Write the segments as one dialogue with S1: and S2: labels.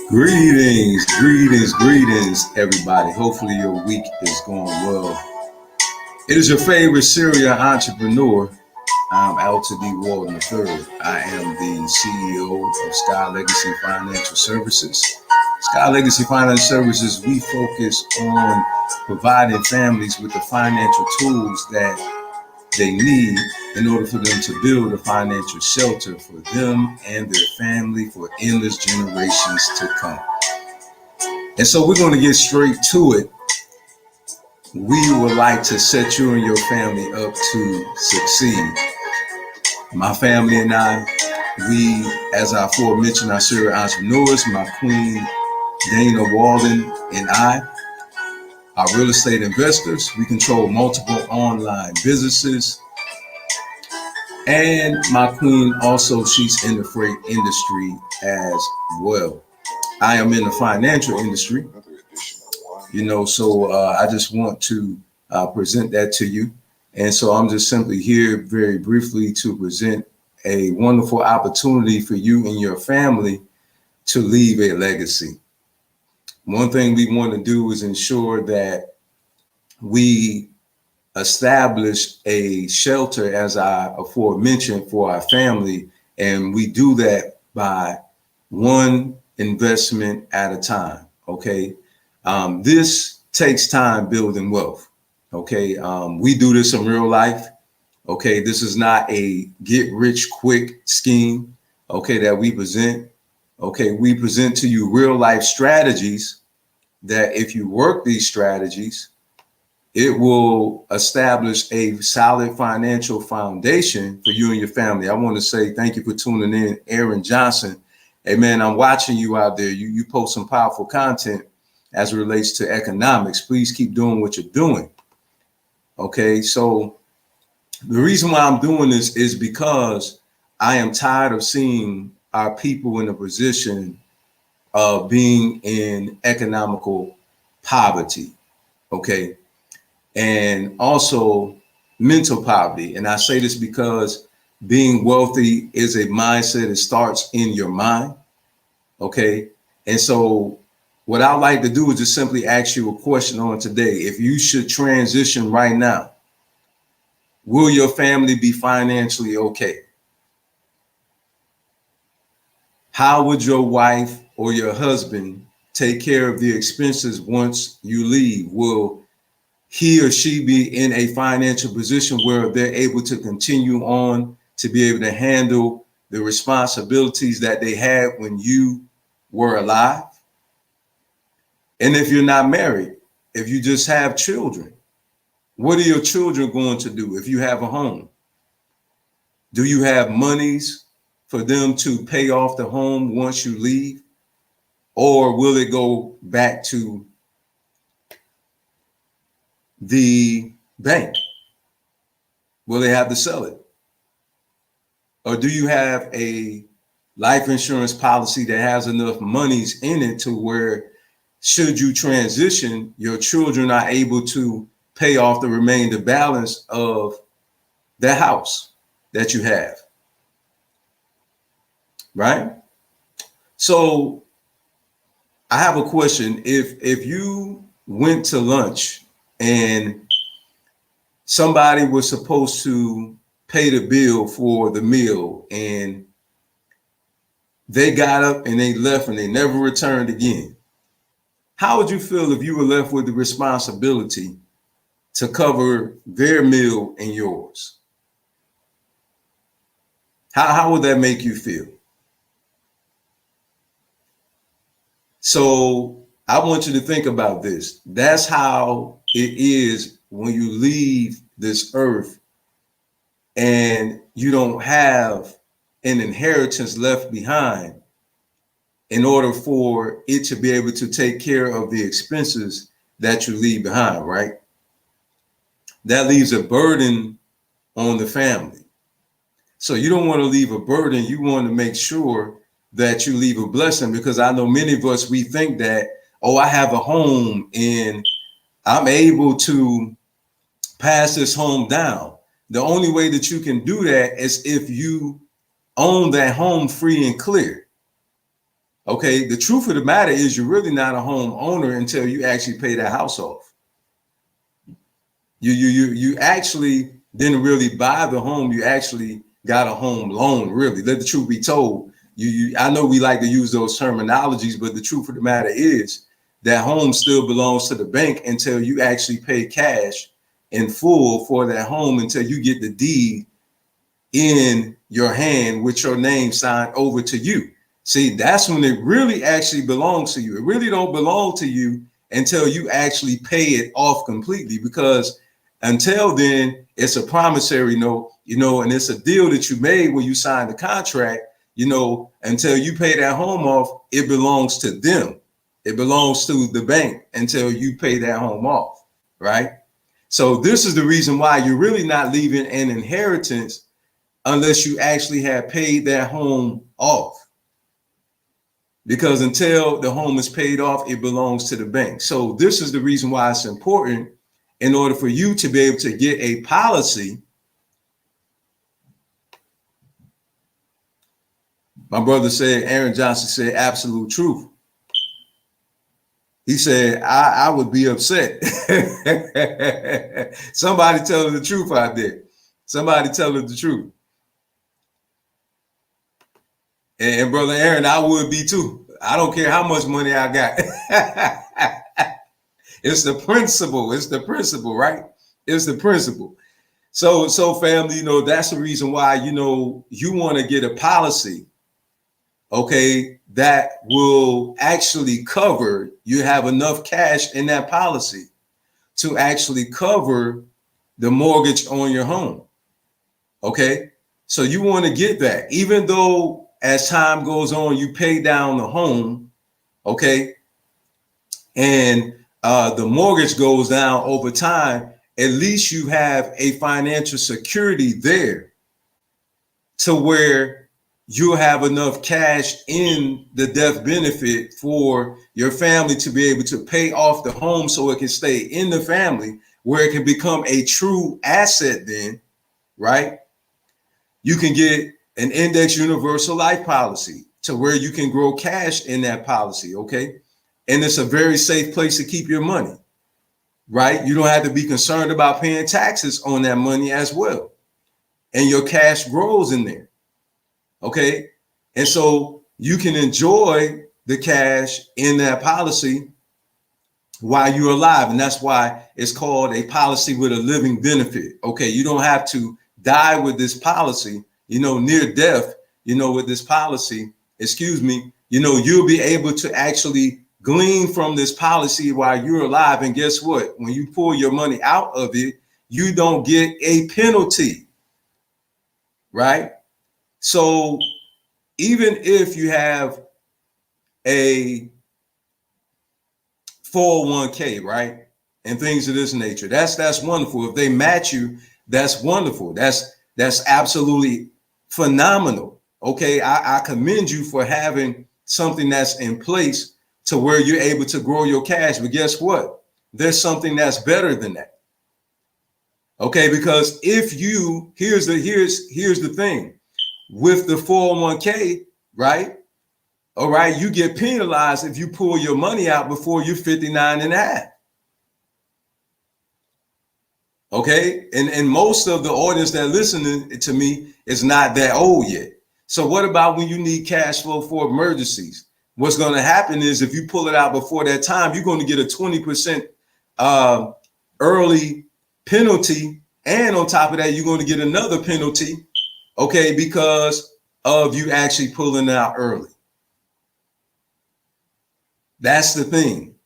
S1: Greetings, everybody. Hopefully, your week is going well. It is your favorite serial entrepreneur. I'm Alton D. Walden III. I am the CEO of Sky Legacy Financial Services. Sky Legacy Financial Services, we focus on providing families with the financial tools that they need in order for them to build a financial shelter for them and their family for endless generations to come. And so we're going to get straight to it. We would like to set you and your family up to succeed. My family and I, we, as I aforementioned, our serial entrepreneurs, my queen, Dana Walden, and I, are real estate investors. We control multiple online businesses. And my queen also, she's in the freight industry as well. I am in the financial industry. So I just want to present that to you. And so I'm just simply here very briefly to present a wonderful opportunity for you and your family to leave a legacy. One thing we want to do is ensure that we establish a shelter, as I aforementioned, for our family. And we do that by one investment at a time. Okay. This takes time building wealth. Okay. We do this in real life. Okay. This is not a get rich quick scheme. Okay. That we present. Okay. We present to you real life strategies that if you work these strategies, it will establish a solid financial foundation for you and your family. I want to say thank you for tuning in, Aaron Johnson. Hey man, I'm watching you out there. You post some powerful content as it relates to economics. Please keep doing what you're doing. Okay, so the reason why I'm doing this is because I am tired of seeing our people in a position of being in economical poverty. Okay. And also mental poverty. And I say this because being wealthy is a mindset. It starts in your mind. Okay. And so what I like to do is just simply ask you a question on today. If you should transition right now, will your family be financially okay? How would your wife or your husband take care of the expenses once you leave? Will he or she be in a financial position where they're able to continue on to be able to handle the responsibilities that they had when you were alive? And if you're not married, if you just have children, what are your children going to do if you have a home? Do you have monies for them to pay off the home once you leave? Or will it go back to the bank? Will they have to sell it? Or do you have a life insurance policy that has enough monies in it to where should you transition, your children are able to pay off the remainder balance of the house that you have? Right? So I have a question. If you went to lunch and somebody was supposed to pay the bill for the meal and they got up and they left and they never returned again, how would you feel if you were left with the responsibility to cover their meal and yours? How would that make you feel? So I want you to think about this. That's how it is when you leave this earth and you don't have an inheritance left behind in order for it to be able to take care of the expenses that you leave behind, right? That leaves a burden on the family. So you don't want to leave a burden. You want to make sure that you leave a blessing, because I know many of us, we think that, oh, I have a home and I'm able to pass this home down. The only way that you can do that is if you own that home free and clear. Okay, the truth of the matter is you're really not a home owner until you actually pay that house off. You actually didn't really buy the home. You actually got a home loan, really. Let the truth be told. I know we like to use those terminologies, but the truth of the matter is that home still belongs to the bank until you actually pay cash in full for that home, until you get the deed in your hand with your name signed over to you. See, that's when it really actually belongs to you. It really don't belong to you until you actually pay it off completely, because until then, it's a promissory note, and it's a deal that you made when you signed the contract, until you pay that home off, it belongs to them. It belongs to the bank until you pay that home off, right? So this is the reason why you're really not leaving an inheritance unless you actually have paid that home off. Because until the home is paid off, it belongs to the bank. So this is the reason why it's important, in order for you to be able to get a policy. My brother said, Aaron Johnson said, absolute truth. He said, I would be upset. Somebody tell her the truth out there. Somebody tell her the truth. And brother Aaron, I would be too. I don't care how much money I got. It's the principle. It's the principle, right? It's the principle. So family, that's the reason why, you want to get a policy, okay, that will actually cover, you have enough cash in that policy to actually cover the mortgage on your home. Okay. So you want to get that, even though as time goes on, you pay down the home. Okay. And the mortgage goes down over time, at least you have a financial security there to where you'll have enough cash in the death benefit for your family to be able to pay off the home, so it can stay in the family, where it can become a true asset then, right? You can get an index universal life policy to where you can grow cash in that policy, okay? And it's a very safe place to keep your money, right? You don't have to be concerned about paying taxes on that money as well. And your cash grows in there, okay? And so you can enjoy the cash in that policy while you're alive. And that's why it's called a policy with a living benefit, okay? You don't have to die with this policy, near death, with this policy, you'll be able to actually glean from this policy while you're alive. And guess what? When you pull your money out of it, you don't get a penalty, right? So even if you have a 401k, right, and things of this nature, that's wonderful. If they match you, that's wonderful. That's absolutely phenomenal. Okay, I commend you for having something that's in place to where you're able to grow your cash. But guess what? There's something that's better than that. Okay, because if you, here's the thing with the 401k, right? All right, you get penalized if you pull your money out before you're 59 and a half. Okay, and most of the audience that listening to me is not that old yet. So what about when you need cash flow for emergencies? What's going to happen is if you pull it out before that time, you're going to get a 20% early penalty. And on top of that, you're going to get another penalty, okay, because of you actually pulling it out early. That's the thing.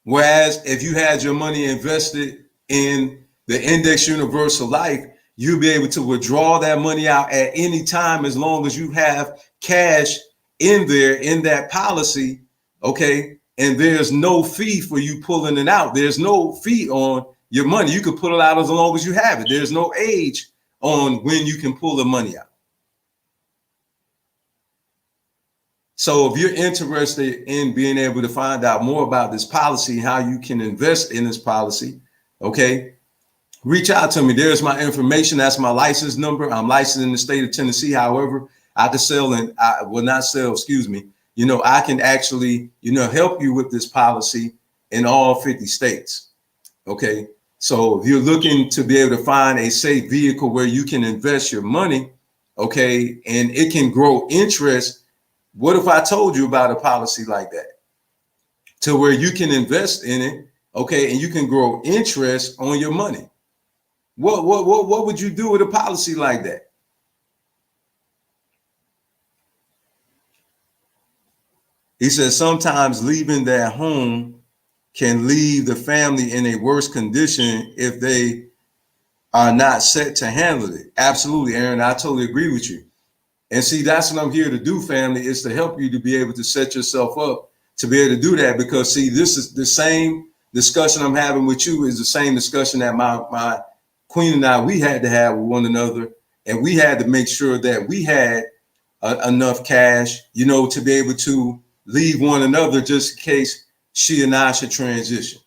S1: Whereas if you had your money invested in the index universal life, you'll be able to withdraw that money out at any time as long as you have cash in there in that policy, okay? And there's no fee for you pulling it out. There's no fee on your money. You can pull it out as long as you have it. There's no age on when you can pull the money out. So if you're interested in being able to find out more about this policy, how you can invest in this policy, okay, reach out to me. There's my information. That's my license number. I'm licensed in the state of Tennessee. However, I could sell and I will not sell, excuse me. I can actually, help you with this policy in all 50 states. Okay. So if you're looking to be able to find a safe vehicle where you can invest your money, okay, and it can grow interest, what if I told you about a policy like that? To where you can invest in it, okay, and you can grow interest on your money. What would you do with a policy like that? He says sometimes leaving their home can leave the family in a worse condition if they are not set to handle it. Absolutely, Aaron. I totally agree with you. And see, that's what I'm here to do, family, is to help you to be able to set yourself up to be able to do that. Because see, this is the same discussion I'm having with you is the same discussion that my queen and I, we had to have with one another. And we had to make sure that we had enough cash, to be able to leave one another just in case she and I should transition.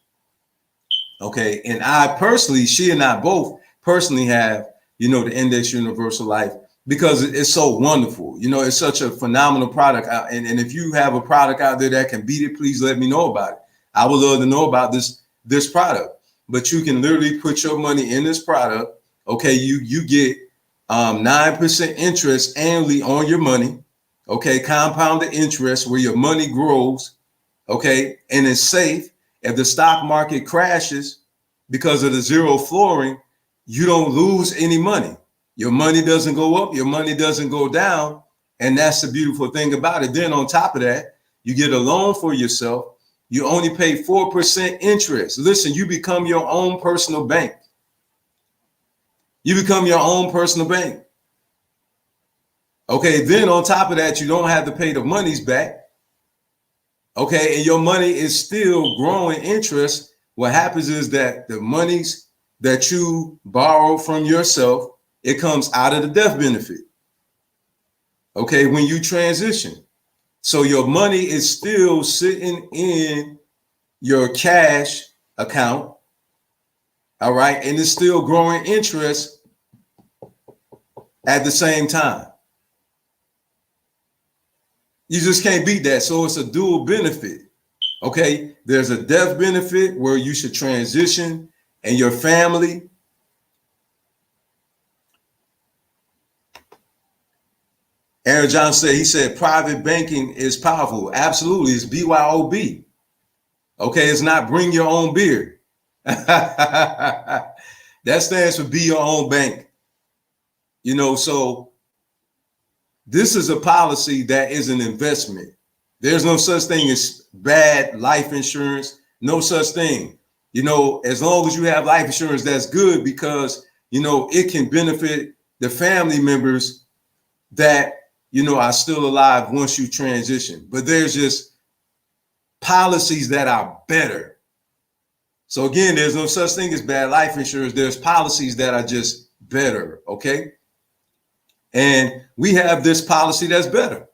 S1: Okay. And she and I both personally have, the Index Universal Life because it's so wonderful. It's such a phenomenal product. And if you have a product out there that can beat it, please let me know about it. I would love to know about this product. But you can literally put your money in this product. Okay. You get 9% interest annually on your money. Okay. Compounded interest where your money grows. Okay. And it's safe. If the stock market crashes because of the zero flooring, you don't lose any money. Your money doesn't go up. Your money doesn't go down. And that's the beautiful thing about it. Then on top of that, you get a loan for yourself. You only pay 4% interest. Listen, you become your own personal bank. You become your own personal bank. Okay, then on top of that, you don't have to pay the monies back. Okay, and your money is still growing interest. What happens is that the monies that you borrow from yourself, it comes out of the death benefit. Okay, when you transition. So your money is still sitting in your cash account. All right, and it's still growing interest at the same time. You just can't beat that. So it's a dual benefit. Okay. There's a death benefit where you should transition and your family. Aaron Johnson he said private banking is powerful. Absolutely. It's BYOB. Okay. It's not bring your own beer. That stands for be your own bank. So this is a policy that is an investment. There's no such thing as bad life insurance. No such thing. As long as you have life insurance, that's good because, it can benefit the family members that, are still alive once you transition. But there's just policies that are better. So again, there's no such thing as bad life insurance. There's policies that are just better. Okay. And we have this policy that's better.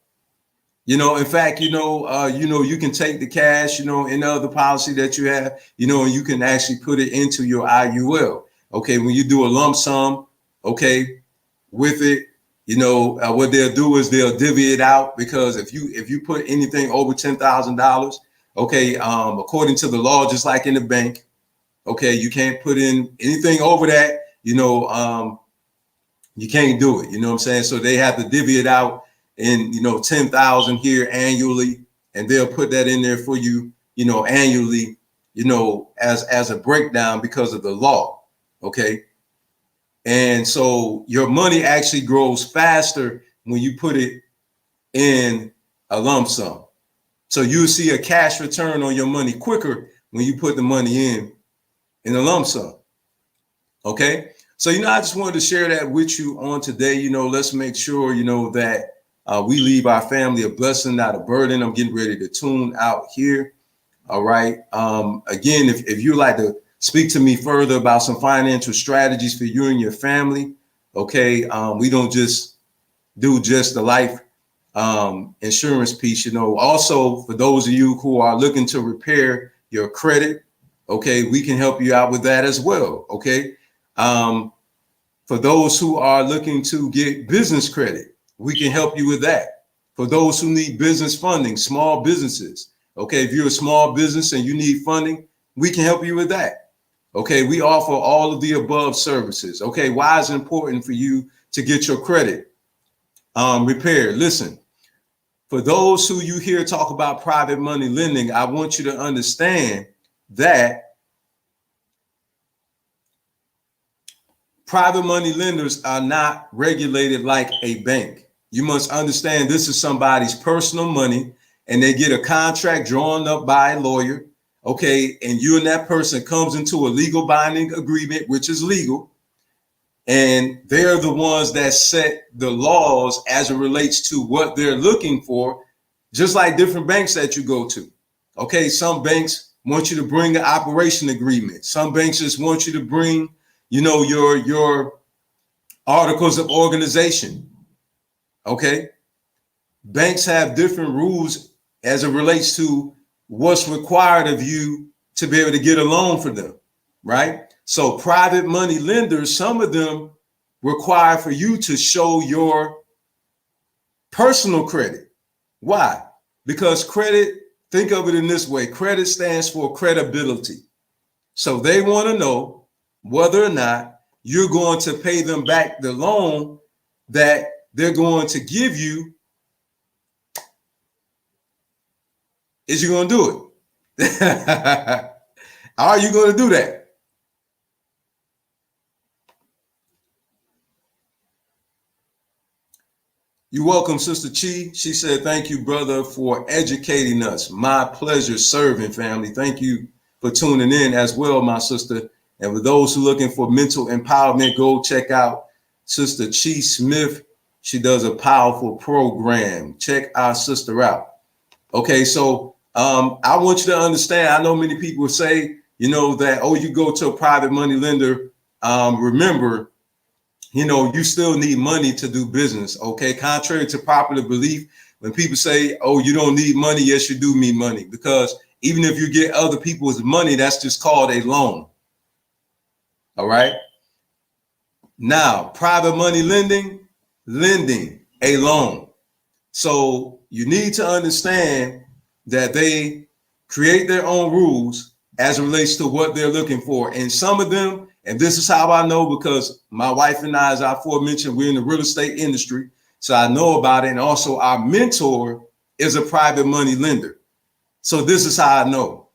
S1: In fact, you can take the cash, in the other policy that you have, and you can actually put it into your IUL. Okay. When you do a lump sum, okay, with it, what they'll do is they'll divvy it out because if you put anything over $10,000, okay, according to the law, just like in the bank, okay, you can't put in anything over that, you can't do it. You know what I'm saying? So they have to divvy it out in, 10,000 here annually, and they'll put that in there for you, annually, as a breakdown because of the law. Okay. And so your money actually grows faster when you put it in a lump sum. So you see a cash return on your money quicker when you put the money in a lump sum. Okay. So, I just wanted to share that with you on today. Let's make sure, that we leave our family a blessing, not a burden. I'm getting ready to tune out here. All right. Again, if you'd like to speak to me further about some financial strategies for you and your family. Okay. We don't just do just the life insurance piece, also for those of you who are looking to repair your credit. Okay. We can help you out with that as well. Okay. For those who are looking to get business credit, we can help you with that. For those who need business funding, small businesses, okay, if you're a small business and you need funding, we can help you with that. Okay, we offer all of the above services. Okay, why is it important for you to get your credit repaired? Listen, for those who you hear talk about private money lending, I want you to understand that private money lenders are not regulated like a bank. You must understand this is somebody's personal money, and they get a contract drawn up by a lawyer. Okay, and you and that person comes into a legal binding agreement, which is legal, and they're the ones that set the laws as it relates to what they're looking for, just like different banks that you go to. Okay, some banks want you to bring an operation agreement. Some banks just want you to bring, your articles of organization. Okay, banks have different rules as it relates to what's required of you to be able to get a loan for them, right? So private money lenders, some of them require for you to show your personal credit. Why? Because credit, think of it in this way, credit stands for credibility. So they want to know whether or not you're going to pay them back the loan that they're going to give you. Is you going to do it? Are you going to do that? You're welcome, Sister Chi. She said, thank you, brother, for educating us. My pleasure serving, family. Thank you for tuning in as well, my sister. And for those who are looking for mental empowerment, go check out Sister Chi Smith. She does a powerful program. Check our sister out. Okay, so I want you to understand, I know many people say, that, oh, you go to a private money lender. Remember, you still need money to do business. Okay, contrary to popular belief, when people say, oh, you don't need money, yes, you do need money. Because even if you get other people's money, that's just called a loan. All right. Now, private money lending a loan. So you need to understand that they create their own rules as it relates to what they're looking for. And some of them, and this is how I know, because my wife and I, as I aforementioned, we're in the real estate industry. So I know about it. And also our mentor is a private money lender. So this is how I know.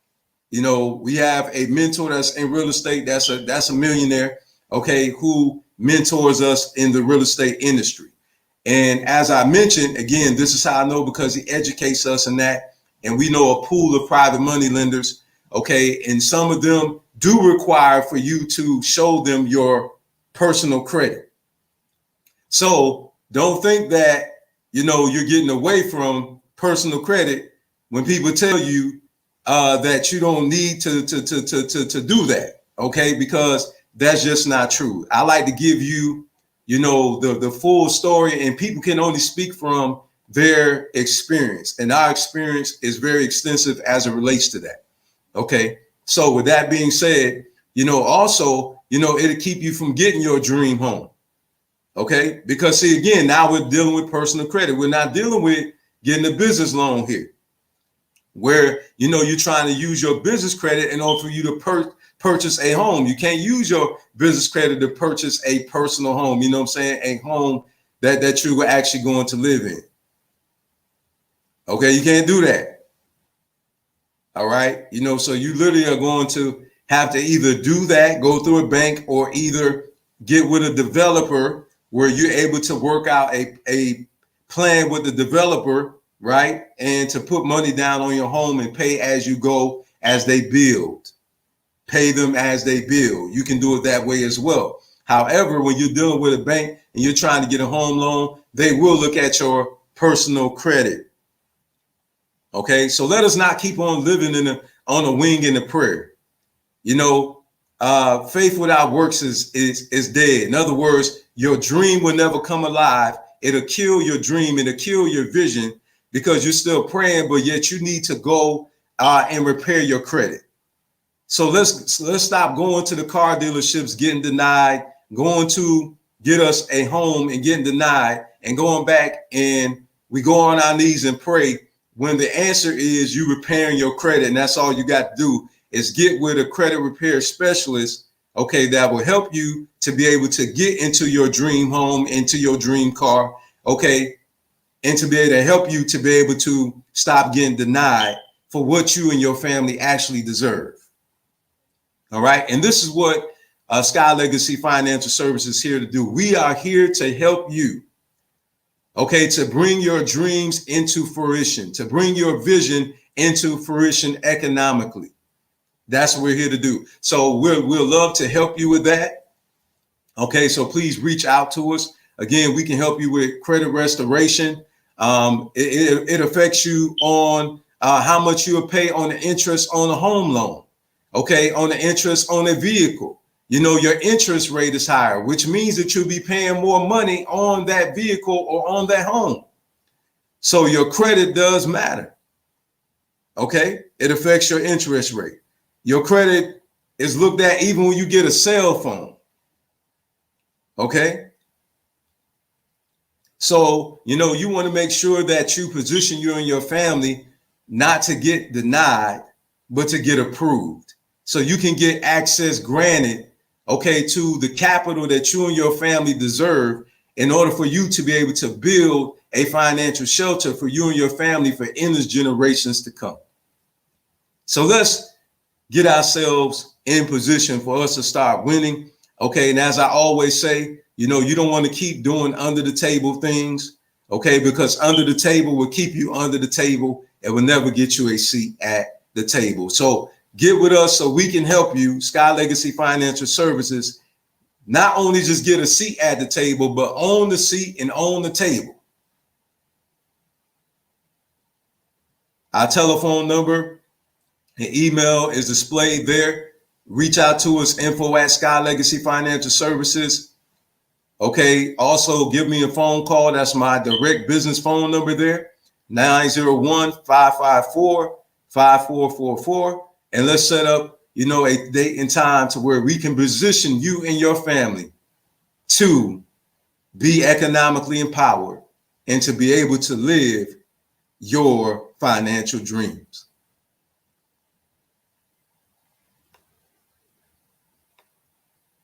S1: We have a mentor that's in real estate. That's a millionaire, okay, who mentors us in the real estate industry. And as I mentioned, again, this is how I know, because he educates us in that. And we know a pool of private money lenders, okay, and some of them do require for you to show them your personal credit. So don't think that, you're getting away from personal credit when people tell you that you don't need to do that, okay? Because that's just not true. I like to give you, the full story, and people can only speak from their experience. And our experience is very extensive as it relates to that, okay? So with that being said, also, it'll keep you from getting your dream home, okay? Because see, again, now we're dealing with personal credit. We're not dealing with getting a business loan here, where, you're trying to use your business credit in order for you to purchase a home. You can't use your business credit to purchase a personal home. You know what I'm saying? A home that you were actually going to live in. Okay, you can't do that. All right. So you literally are going to have to either do that, go through a bank, or either get with a developer where you're able to work out a plan with the developer, right? And to put money down on your home and pay as you go, as they build. Pay them as they build. You can do it that way as well. However, when you're dealing with a bank and you're trying to get a home loan, they will look at your personal credit. Okay, so let us not keep on living on a wing and a prayer. Faith without works is dead. In other words, your dream will never come alive. It'll kill your dream. It'll kill your vision, because you're still praying, but yet you need to go and repair your credit. So let's stop going to the car dealerships, getting denied, going to get us a home and getting denied, and going back and we go on our knees and pray, when the answer is you repairing your credit, and that's all you got to do is get with a credit repair specialist, okay, that will help you to be able to get into your dream home, into your dream car, okay, and to be able to help you to be able to stop getting denied for what you and your family actually deserve. All right. And this is what Sky Legacy Financial Services is here to do. We are here to help you, okay, to bring your dreams into fruition, to bring your vision into fruition economically. That's what we're here to do. So we'll love to help you with that. Okay, so please reach out to us. Again, we can help you with credit restoration. It affects you on how much you'll pay on the interest on a home loan. Okay, on the interest on a vehicle. You know, your interest rate is higher, which means that you'll be paying more money on that vehicle or on that home. So your credit does matter. Okay, it affects your interest rate. Your credit is looked at even when you get a cell phone. Okay. So, you know, you want to make sure that you position you and your family not to get denied, but to get approved. So you can get access granted, okay, to the capital that you and your family deserve in order for you to be able to build a financial shelter for you and your family for endless generations to come. So let's get ourselves in position for us to start winning. Okay. And as I always say, you know, you don't want to keep doing under the table things. Okay. Because under the table will keep you under the table and will never get you a seat at the table. So get with us so we can help you, Sky Legacy Financial Services, not only just get a seat at the table, but own the seat and own the table. Our telephone number and email is displayed there. Reach out to us, info@Sky Legacy Financial Services. Okay. Also give me a phone call. That's my direct business phone number there, 901-554-5444. And let's set up, you know, a date and time to where we can position you and your family to be economically empowered and to be able to live your financial dreams.